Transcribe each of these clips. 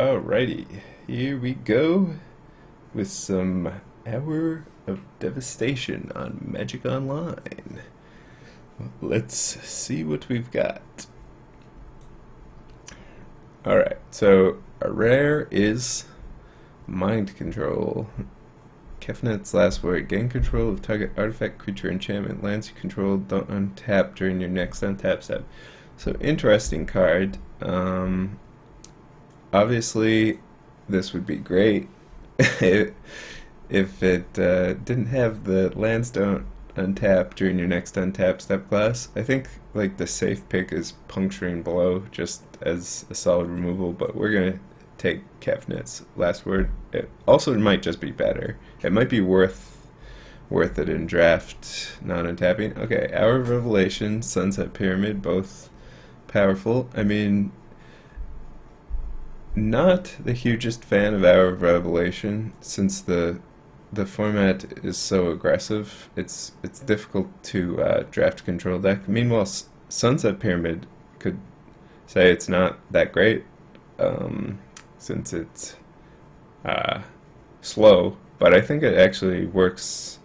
Alrighty, here we go with some Hour of Devastation on Magic Online. Let's see what we've got. Alright, so a rare is Mind Control. Kefnet's last word. Gain control of target artifact, creature, enchantment, lands you control. Don't untap during your next untap step. So, interesting card. Obviously, this would be great if it didn't have the lands don't untap during your next untap step class. I think like the safe pick is Puncturing Blow just as a solid removal, but we're gonna take Kefnet's last word. It also might just be better. It might be worth it in draft, not untapping. Okay, Hour of Revelation, Sunset Pyramid, both powerful. I mean, not the hugest fan of Hour of Revelation since the format is so aggressive. It's difficult to draft control deck. Meanwhile, Sunset Pyramid could say it's not that great since it's slow, but I think it actually works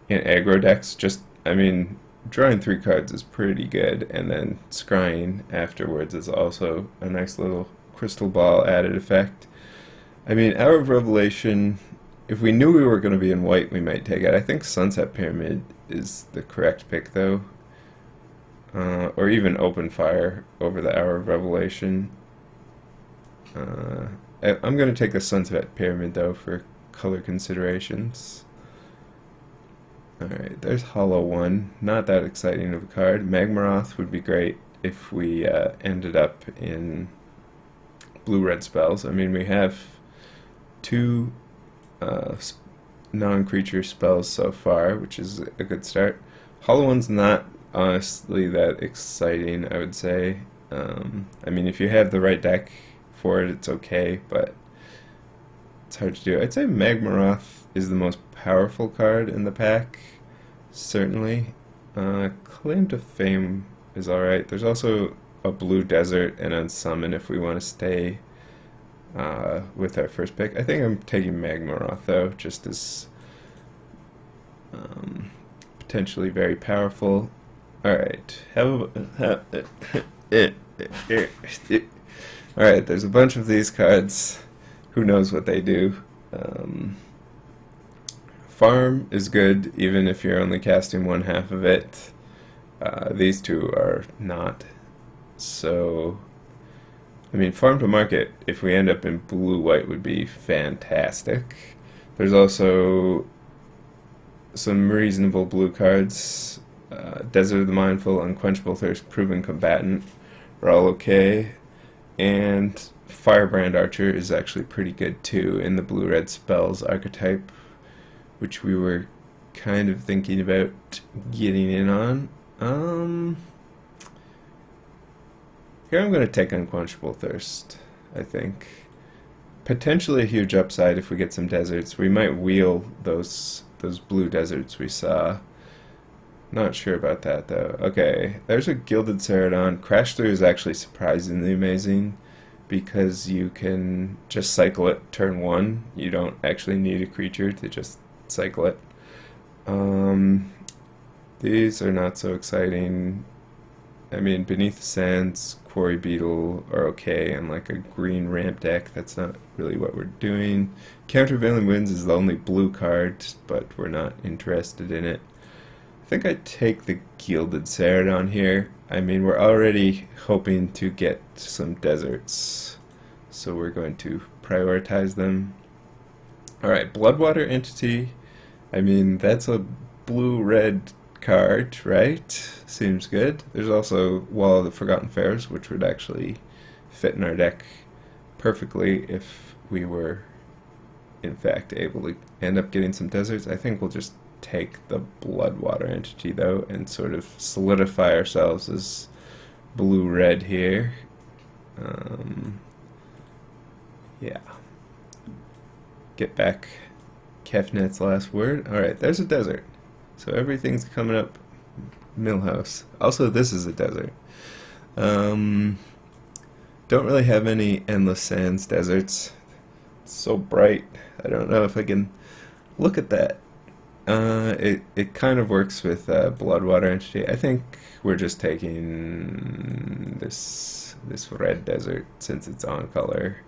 in aggro decks. Just, I mean, drawing 3 cards is pretty good, and then scrying afterwards is also a nice little crystal ball added effect. I mean, Hour of Revelation, if we knew we were going to be in white, we might take it. I think Sunset Pyramid is the correct pick, though. Or even Open Fire over the Hour of Revelation. I'm going to take the Sunset Pyramid, though, for color considerations. Alright, there's Hollow One. Not that exciting of a card. Magmaroth would be great if we ended up in blue-red spells. I mean, we have 2 non-creature spells so far, which is a good start. Hollow One's not honestly that exciting, I would say. I mean, if you have the right deck for it, it's okay, but it's hard to do. I'd say Magmaroth is the most powerful card in the pack, certainly. Claim to Fame is alright. There's also a Blue Desert and Unsummon if we want to stay with our first pick. I think I'm taking Magmaroth, though, just as potentially very powerful. Alright, alright, there's a bunch of these cards. Who knows what they do? Farm is good, even if you're only casting 1/2 of it. These two are not. So, I mean, Farm to Market, if we end up in blue-white, would be fantastic. There's also some reasonable blue cards. Desert of the Mindful, Unquenchable Thirst, Proven Combatant are all okay. And Firebrand Archer is actually pretty good, too, in the blue-red spells archetype, which we were kind of thinking about getting in on. Here I'm going to take Unquenchable Thirst, I think. Potentially a huge upside if we get some deserts. We might wheel those blue deserts we saw. Not sure about that, though. Okay, there's a Gilded Ceradon. Crash Through is actually surprisingly amazing because you can just cycle it turn 1. You don't actually need a creature to just cycle it. These are not so exciting. I mean, Beneath the Sands, Quarry Beetle are okay, and like a green ramp deck, that's not really what we're doing. Countervailing Winds is the only blue card, but we're not interested in it. I think I'd take the Gilded Ceradon here. I mean, we're already hoping to get some deserts, so we're going to prioritize them. Alright, Bloodwater Entity. I mean, that's a blue-red card, right? Seems good. There's also Wall of the Forgotten Fares, which would actually fit in our deck perfectly if we were, in fact, able to end up getting some deserts. I think we'll just take the Bloodwater Entity, though, and sort of solidify ourselves as blue-red here. Yeah. Get back Kefnet's last word. Alright, there's a desert. So everything's coming up Millhouse. Also, this is a desert. don't really have any Endless Sands deserts. It's so bright. I don't know if I can look at that. It kind of works with Bloodwater Entity. I think we're just taking this red desert since it's on color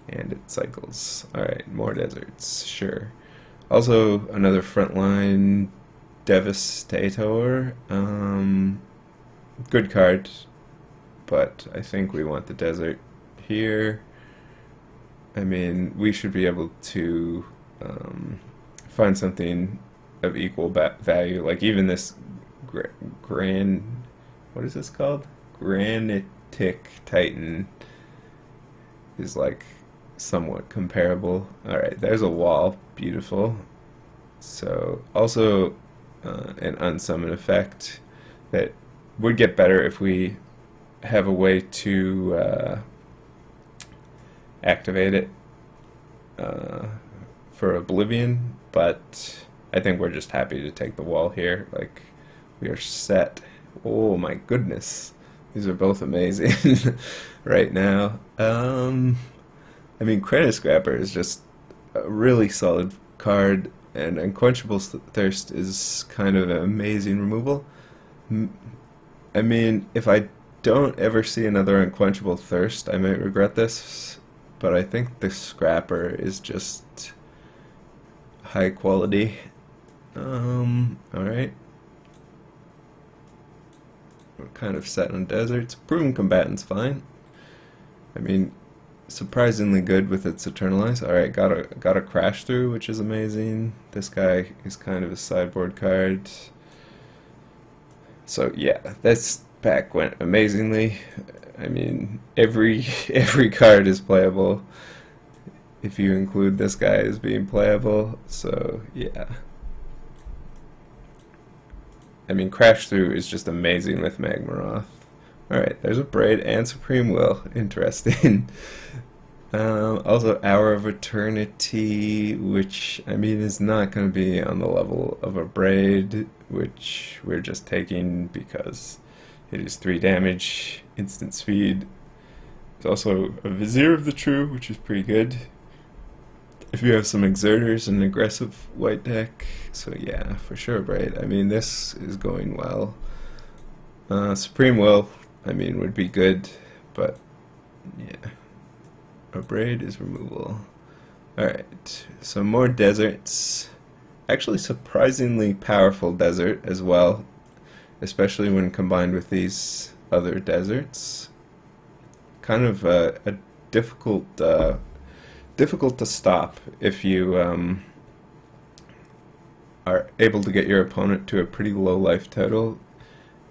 and it cycles. Alright, more deserts, sure. Also, another frontline Devastator. Good card, but I think we want the desert here. I mean, we should be able to find something of equal value, like even this what is this called? Granitic Titan is like somewhat comparable. Alright, there's a wall. Beautiful. So, also an unsummon effect that would get better if we have a way to activate it for Oblivion, but I think we're just happy to take the wall here. Like, we are set. Oh my goodness. These are both amazing right now. I mean, Credit Scrapper is just a really solid card, and Unquenchable Thirst is kind of an amazing removal. I mean, if I don't ever see another Unquenchable Thirst, I might regret this, but I think the Scrapper is just high quality. Alright. We're kind of set on deserts. Proven Combatant's fine. I mean, surprisingly good with its Eternalize. Alright, got a Crash Through, which is amazing. This guy is kind of a sideboard card. So yeah, this pack went amazingly. I mean, every card is playable if you include this guy as being playable. So yeah. I mean, Crash Through is just amazing with Magmaroth. Alright, there's a Braid and Supreme Will. Interesting. Also, Hour of Eternity, which, I mean, is not going to be on the level of a Braid, which we're just taking because it is 3 damage, instant speed. There's also a Vizier of the True, which is pretty good if you have some Exerters and aggressive white deck. So yeah, for sure, Braid. I mean, this is going well. Supreme Will, I mean, would be good, but yeah. A Braid is removal. Alright, so more deserts. Actually surprisingly powerful desert as well, especially when combined with these other deserts. Kind of a difficult to stop if you are able to get your opponent to a pretty low life total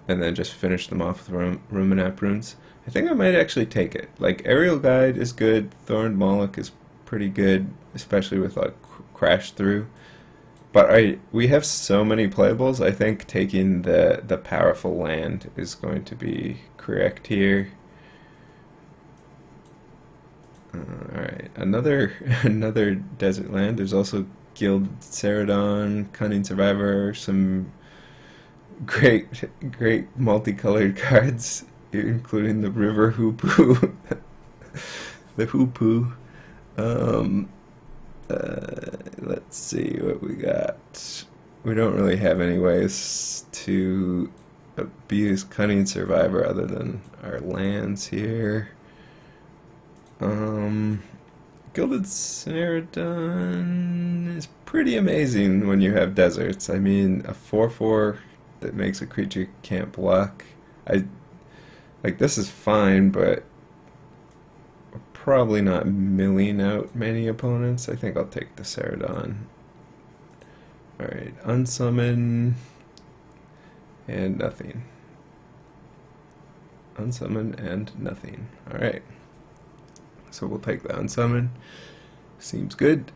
and then just finish them off with Ruminap runes. I think I might actually take it. Like, Aerial Guide is good, Thorned Moloch is pretty good, especially with like Crash Through. But we have so many playables, I think taking the powerful land is going to be correct here. Alright, another desert land. There's also Guild Ceradon, Cunning Survivor, some great multicolored cards, including the River Hoopoe, the Hoopoe. Let's see what we got. We don't really have any ways to abuse Cunning Survivor other than our lands here. Gilded Ceradon is pretty amazing when you have deserts. I mean, a 4/4 that makes a creature you can't block. Like, this is fine, but we're probably not milling out many opponents. I think I'll take the Ceradon. Alright, unsummon and nothing. Unsummon and nothing. Alright. So we'll take the unsummon. Seems good.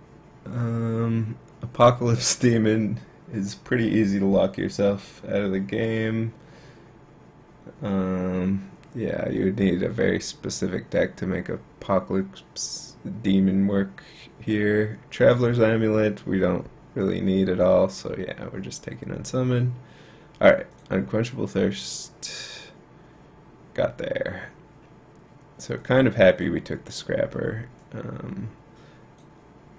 Apocalypse Demon is pretty easy to lock yourself out of the game. Yeah, you would need a very specific deck to make Apocalypse Demon work here. Traveler's Amulet we don't really need at all, so yeah, we're just taking unsummon. Alright, Unquenchable Thirst. Got there. So kind of happy we took the Scrapper.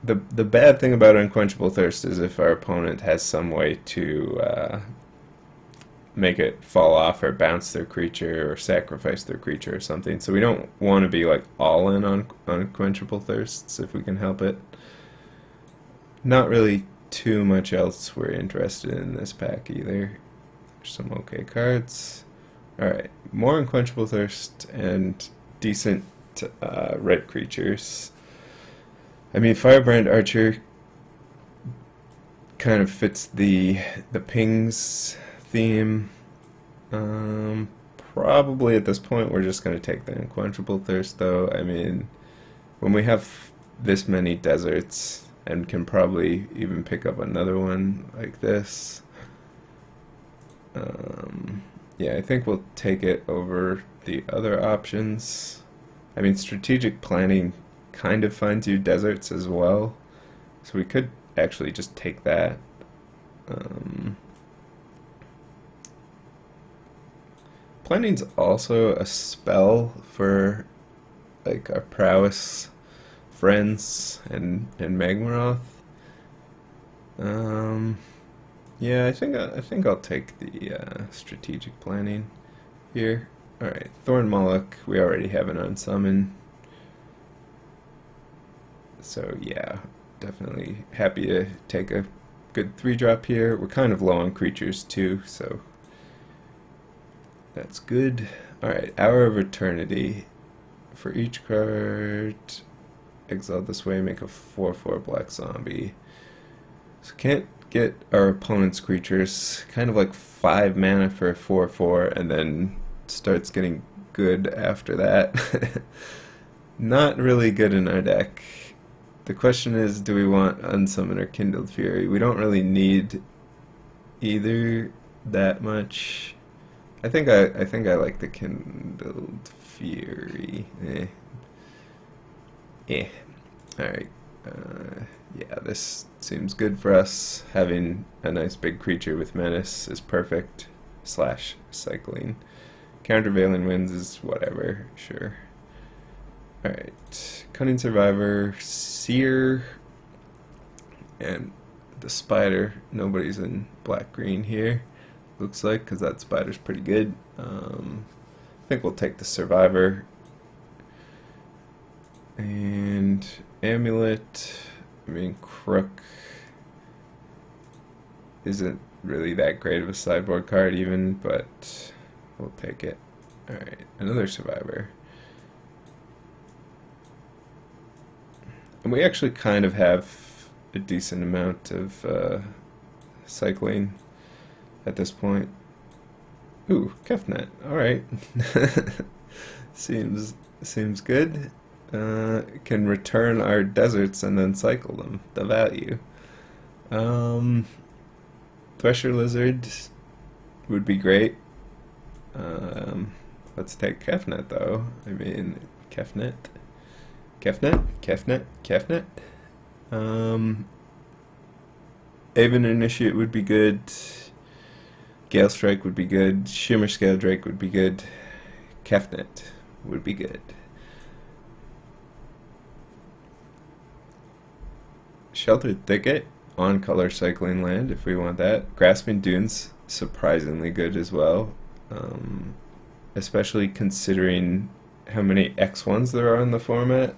The bad thing about Unquenchable Thirst is if our opponent has some way to make it fall off or bounce their creature or sacrifice their creature or something. So we don't want to be like all in on Unquenchable Thirsts if we can help it. Not really too much else we're interested in this pack either. There's some okay cards. Alright, more Unquenchable Thirst and decent red creatures. I mean, Firebrand Archer kind of fits the pings theme. Probably at this point we're just going to take the Unquenchable Thirst though. I mean, when we have this many deserts and can probably even pick up another one like this, yeah, I think we'll take it over the other options. I mean, strategic planning kind of finds you deserts as well, so we could actually just take that. Planning's also a spell for like our prowess friends and Magmaroth. Yeah, I think I'll take the strategic planning here. All right, Thorn Moloch. We already have an unsummon, so yeah, definitely happy to take a good 3-drop here. We're kind of low on creatures too, so that's good. All right, Hour of Eternity. For each card exiled this way, make a 4/4 black zombie. So can't get our opponent's creatures, kind of like 5 mana for a 4/4, and then starts getting good after that. Not really good in our deck. The question is, do we want Unsummon or Kindled Fury? We don't really need either that much. I think I like the Kindled Fury. Alright. Yeah, this seems good for us. Having a nice big creature with Menace is perfect. / cycling. Countervailing Winds is whatever, sure. Alright. Cunning Survivor, Seer, and the Spider. Nobody's in black-green here, looks like, because that Spider's pretty good. I think we'll take the Survivor. And Amulet, I mean, Crook isn't really that great of a sideboard card even, but we'll take it. Alright, another Survivor. And we actually kind of have a decent amount of cycling at this point. Ooh, Kefnet, alright. Seems good. Can return our deserts and then cycle them. The value. Thresher Lizard would be great. Let's take Kefnet though. I mean, Kefnet. Aven Initiate would be good. Gale Strike would be good. Shimmer Scale Drake would be good. Kefnet would be good. Sheltered Thicket, on color cycling land if we want that. Grasping Dunes, surprisingly good as well. Especially considering how many X1s there are in the format.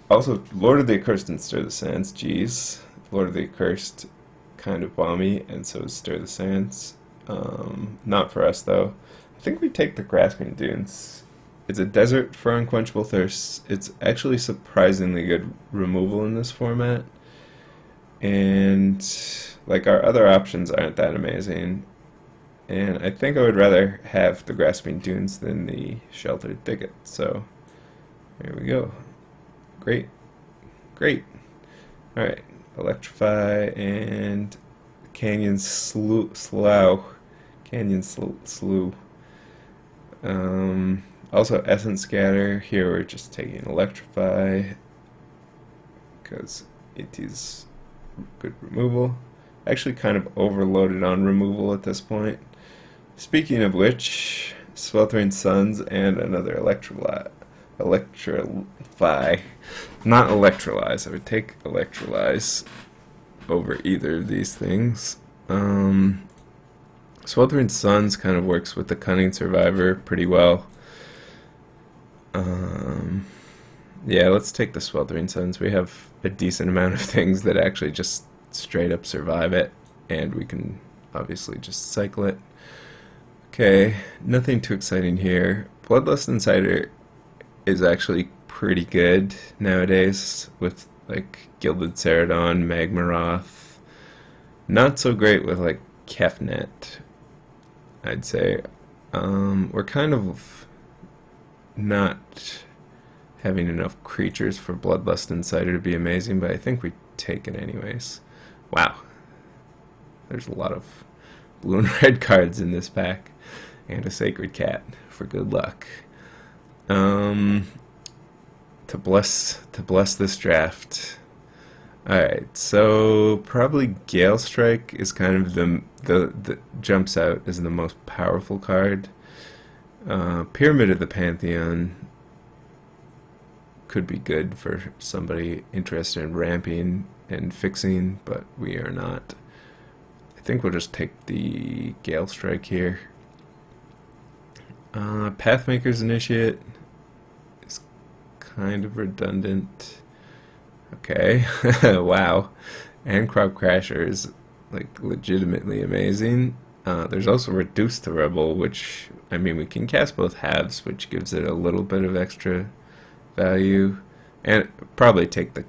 Also, Lord of the Accursed and Stir the Sands, geez. Lord of the Accursed, kind of bomby, and so is Stir the Sands. Not for us though. I think we take the Grasping Dunes. It's a desert for Unquenchable Thirsts. It's actually surprisingly good removal in this format. And like our other options aren't that amazing. And I think I would rather have the Grasping Dunes than the Sheltered Thicket. So here we go. Great. Alright. Electrify and Canyon Slough. Also Essence Scatter. Here we're just taking Electrify because it is good removal. Actually kind of overloaded on removal at this point. Speaking of which, Sweltering Suns and another Electrify. Not Electrolyze. I would take Electrolyze over either of these things. Sweltering Suns kind of works with the Cunning Survivor pretty well. Yeah, let's take the Sweltering Suns. We have a decent amount of things that actually just straight up survive it, and we can obviously just cycle it. Okay, nothing too exciting here. Bloodlust Insider is actually pretty good nowadays with like Gilded Ceradon, Magmaroth. Not so great with like Kefnet, I'd say. We're kind of not having enough creatures for Bloodlust Insider to be amazing, but I think we take it anyways. Wow. There's a lot of blue and red cards in this pack. And a Sacred Cat for good luck. To bless this draft. Alright, so probably Gale Strike is kind of the jumps out as the most powerful card. Pyramid of the Pantheon could be good for somebody interested in ramping and fixing, but we are not. I think we'll just take the Gale Strike here. Pathmaker's Initiate is kind of redundant. Okay, wow. And Crop Crasher is like legitimately amazing. There's also Reduce to Rebel, which, I mean, we can cast both halves, which gives it a little bit of extra value. And probably take the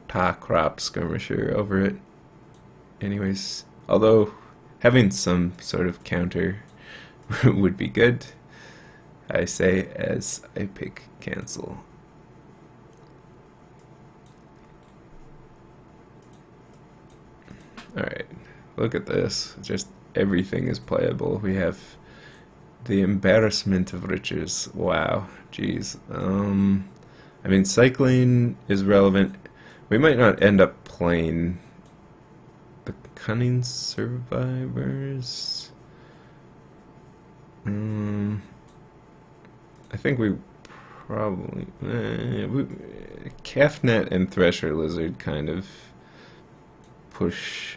Ta Crop Skirmisher over it. Anyways, although having some sort of counter would be good, I say as I pick cancel. Alright, look at this. Just everything is playable. We have the Embarrassment of Riches. Wow, jeez. I mean, cycling is relevant. We might not end up playing the Cunning Survivors. I think we probably Kefnet and Thresher Lizard kind of push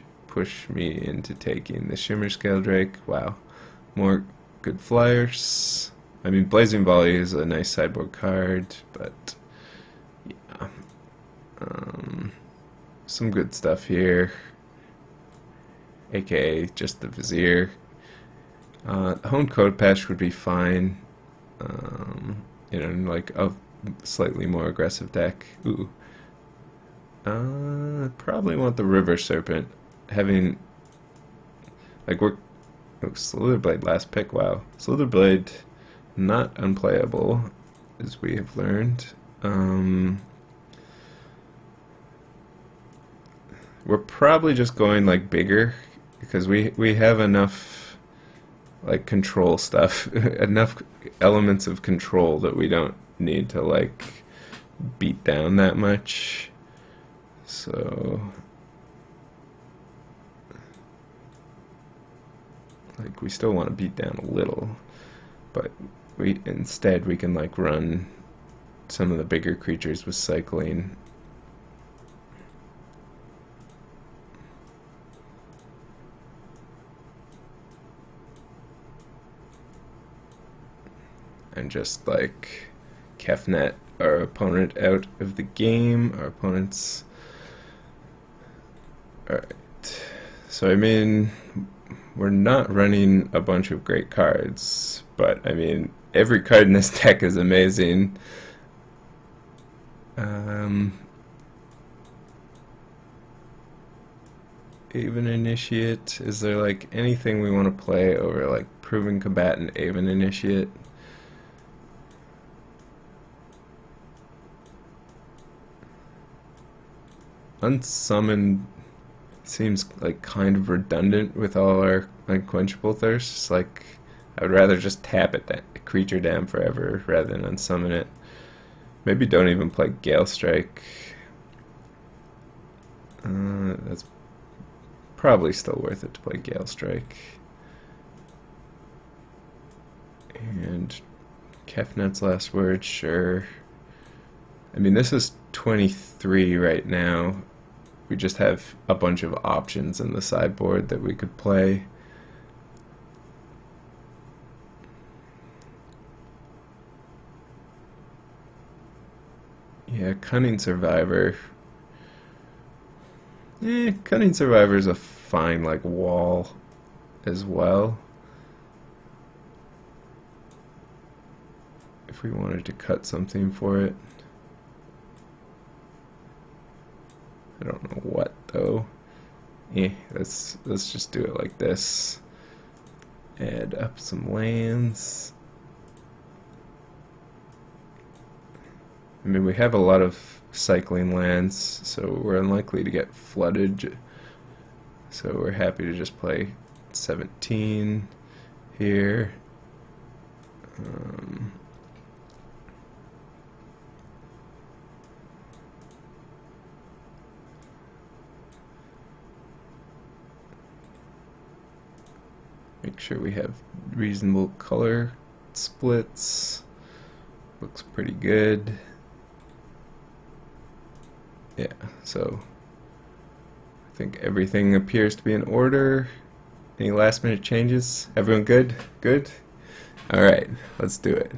me into taking the Shimmer Scale Drake. Wow, more good flyers. I mean, Blazing Volley is a nice sideboard card, but yeah, some good stuff here. AKA just the Vizier. Honed Code Patch would be fine. You know, like a slightly more aggressive deck. Ooh. Probably want the River Serpent. Having, like, Slitherblade last pick. Wow. Slitherblade, not unplayable, as we have learned. We're probably just going like bigger because we have enough like control stuff, enough elements of control that we don't need to like beat down that much. So like we still want to beat down a little, but instead we can like run some of the bigger creatures with cycling. And just like Kefnet our opponent out of the game. Our opponent's... Alright. So I mean, we're not running a bunch of great cards, but I mean, every card in this deck is amazing. Aven Initiate. Is there like anything we want to play over like Proven Combatant Aven Initiate? Unsummoned seems like kind of redundant with all our unquenchable thirsts. Like, I would rather just tap it, that creature down forever rather than unsummon it. Maybe don't even play Gale Strike. That's probably still worth it to play Gale Strike. And Kefnet's last word, sure. I mean, this is 23 right now. We just have a bunch of options in the sideboard that we could play. Yeah, Cunning Survivor. Cunning Survivor is a fine, like, wall as well. If we wanted to cut something for it. I don't know what, though. Let's just do it like this. Add up some lands. I mean, we have a lot of cycling lands, so we're unlikely to get flooded. So we're happy to just play 17 here. Make sure we have reasonable color splits. Looks pretty good. Yeah, so I think everything appears to be in order. Any last minute changes? Everyone good? Good? Alright, let's do it.